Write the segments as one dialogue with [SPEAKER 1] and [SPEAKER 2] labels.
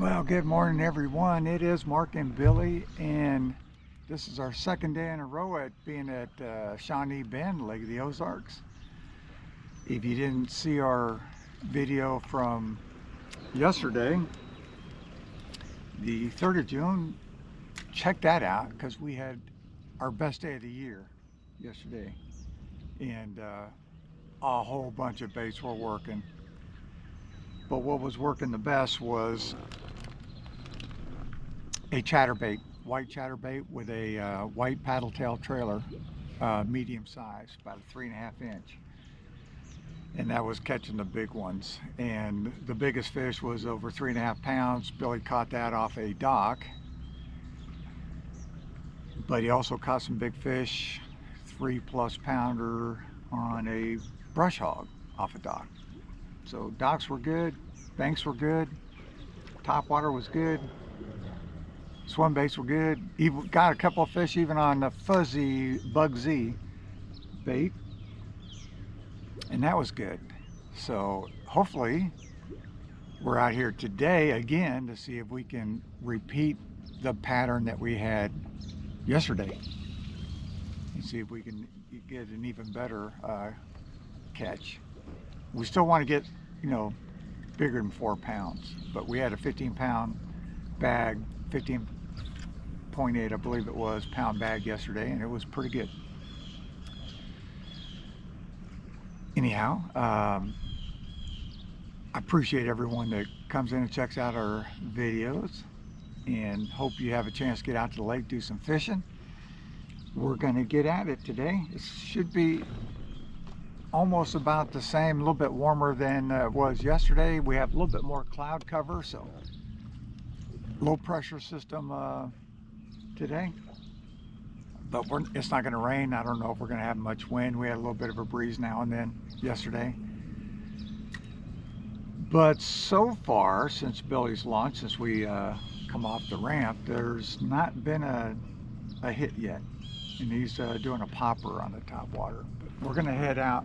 [SPEAKER 1] Well, good morning everyone. It is Mark and Billy, and this is our second day in a row at being at Shawnee Bend, Lake of the Ozarks. If you didn't see our video from yesterday, the 3rd of June, check that out because we had our best day of the year yesterday, and a whole bunch of baits were working. But what was working the best was a chatterbait, white chatterbait with a white paddle tail trailer, medium size, about a 3.5 inch. And that was catching the big ones. And the biggest fish was over 3.5 pounds. Billy caught that off a dock. But he also caught some big fish, 3+ pounder on a brush hog off a dock. So docks were good, banks were good, topwater was good, swim baits were good. Even got a couple of fish even on the fuzzy Bugsy bait, and that was good. So hopefully we're out here today again to see if we can repeat the pattern that we had yesterday and see if we can get an even better catch. We still want to get, you know, bigger than 4 pounds, but we had a 15-pound bag, 15.8 I believe it was, pound bag yesterday, and it was pretty good. Anyhow, I appreciate everyone that comes in and checks out our videos, and hope you have a chance to get out to the lake, do some fishing. We're going to get at it today. It should be almost about the same, a little bit warmer than it was yesterday. We have a little bit more cloud cover, so low pressure system today, but it's not going to rain. I don't know if we're going to have much wind. We had a little bit of a breeze now and then yesterday, but so far since Billy's launch, since we come off the ramp, there's not been a hit yet, and he's doing a popper on the top water. But we're going to head out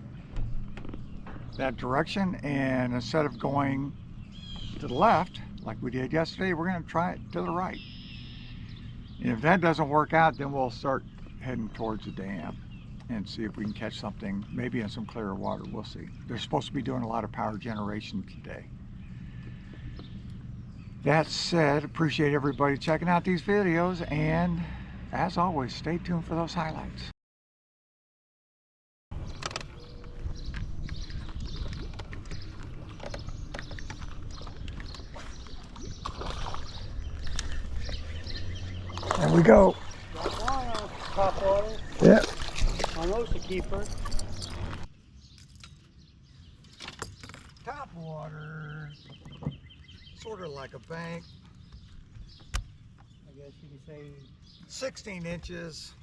[SPEAKER 1] that direction, and instead of going to the left like we did yesterday, we're going to try it to the right. And if that doesn't work out, then we'll start heading towards the dam and see if we can catch something, maybe in some clearer water. We'll see. They're supposed to be doing a lot of power generation today. That said, appreciate everybody checking out these videos, and as always, stay tuned for those highlights. There we go.
[SPEAKER 2] Top water.
[SPEAKER 1] Yep.
[SPEAKER 2] I know it's a keeper.
[SPEAKER 1] Top water, sort of like a bank.
[SPEAKER 2] I guess you can say
[SPEAKER 1] 16 inches.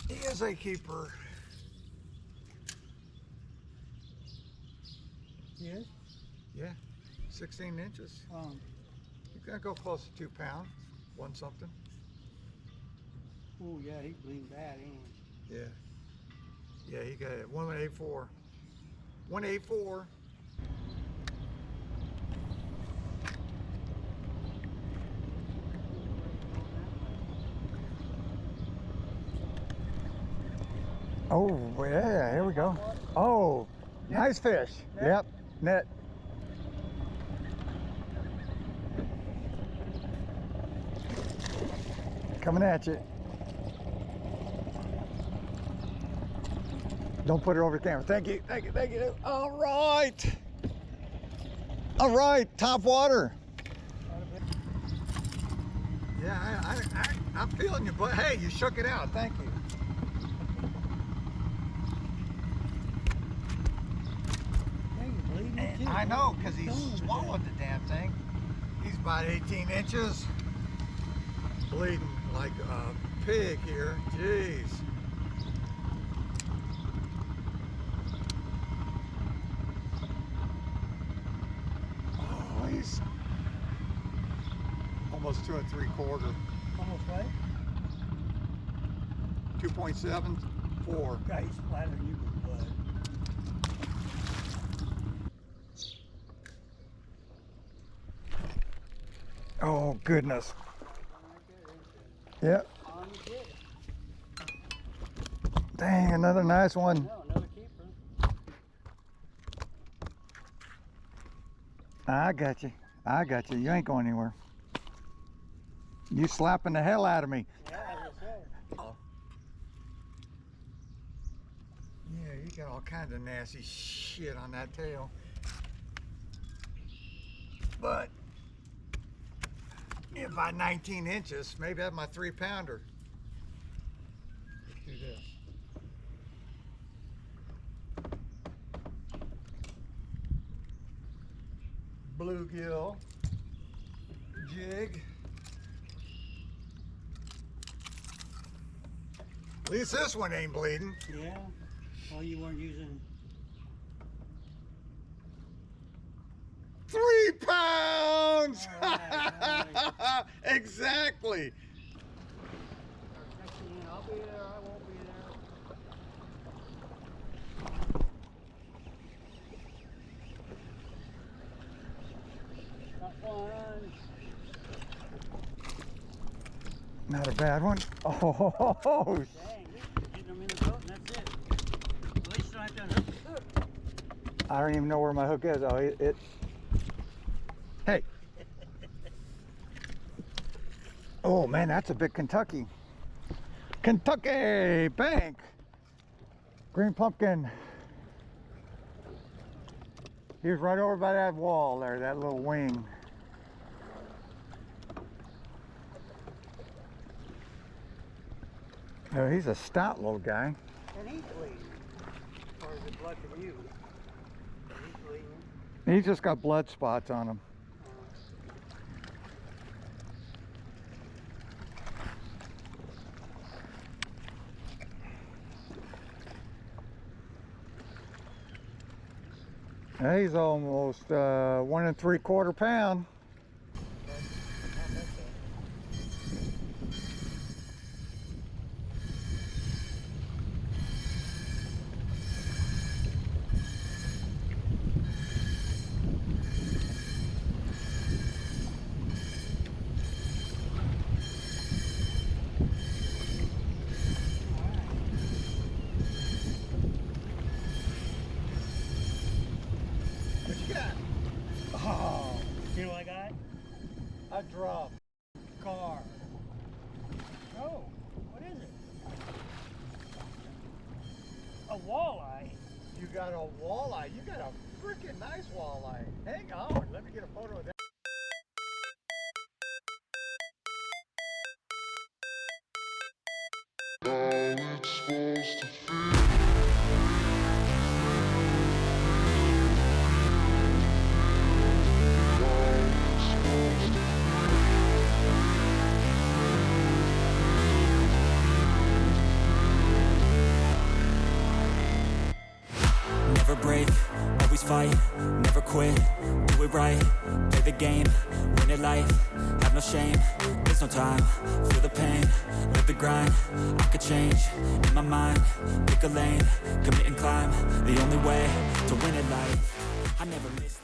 [SPEAKER 1] He is a keeper.
[SPEAKER 2] Yes?
[SPEAKER 1] Yeah, 16 inches. You're gonna go close to 2 pounds, one something.
[SPEAKER 2] Oh yeah, he bleeding bad, ain't he?
[SPEAKER 1] Yeah, he got it. 184. 184. Oh yeah, here we go. Oh, nice fish. Yep, net. Coming at you. Don't put it over the camera. Thank you, thank you, thank you. All right. All right, top water. Yeah, I'm feeling you, but hey, you shook it out. Thank you. I know, because he swallowed the damn thing. He's about 18 inches. Bleeding like a pig here. Jeez. Oh, he's almost 2 3/4.
[SPEAKER 2] Almost right?
[SPEAKER 1] 2.74.
[SPEAKER 2] Yeah, he's splattering you with blood.
[SPEAKER 1] Oh, goodness. Yep.
[SPEAKER 2] On the jig.
[SPEAKER 1] Dang, another nice one.
[SPEAKER 2] No, another keeper.
[SPEAKER 1] I got you. I got you. You ain't going anywhere. You slapping the hell out of me.
[SPEAKER 2] Yeah, as I said.
[SPEAKER 1] Yeah, you got all kinds of nasty shit on that tail. But if I 19 inches, maybe that's my 3-pounder. Let's do this. Bluegill jig. At least this one ain't bleeding.
[SPEAKER 2] Yeah. Well, you weren't using.
[SPEAKER 1] 3 pounds!
[SPEAKER 2] All right.
[SPEAKER 1] Exactly.
[SPEAKER 2] I'll be there. I won't be there. Not fun.
[SPEAKER 1] Not a bad one. Oh,
[SPEAKER 2] Dang, you're getting them in the boat and that's it. At least you don't have to unhook the hook.
[SPEAKER 1] I don't even know where my hook is. Oh, it. Hey. Oh man, that's a big Kentucky. Kentucky bank. Green pumpkin. He was right over by that wall there, that little wing. Oh, he's a stout little guy.
[SPEAKER 2] And he's bleeding. Or is it blood from you? He's bleeding.
[SPEAKER 1] He's just got blood spots on him. He's almost 1 3/4 pound. What you got? Oh,
[SPEAKER 2] You know what I got?
[SPEAKER 1] a drum.
[SPEAKER 2] Car. Oh, what is it? A walleye.
[SPEAKER 1] You got a walleye. You got a freaking nice walleye. Hang on, let me get a photo of that.
[SPEAKER 3] Never break, always fight, never quit, do it right, play the game, win it life, have no shame, there's no time, feel the pain, live the grind, I could change, in my mind, pick a lane, commit and climb, the only way to win it life, I never miss.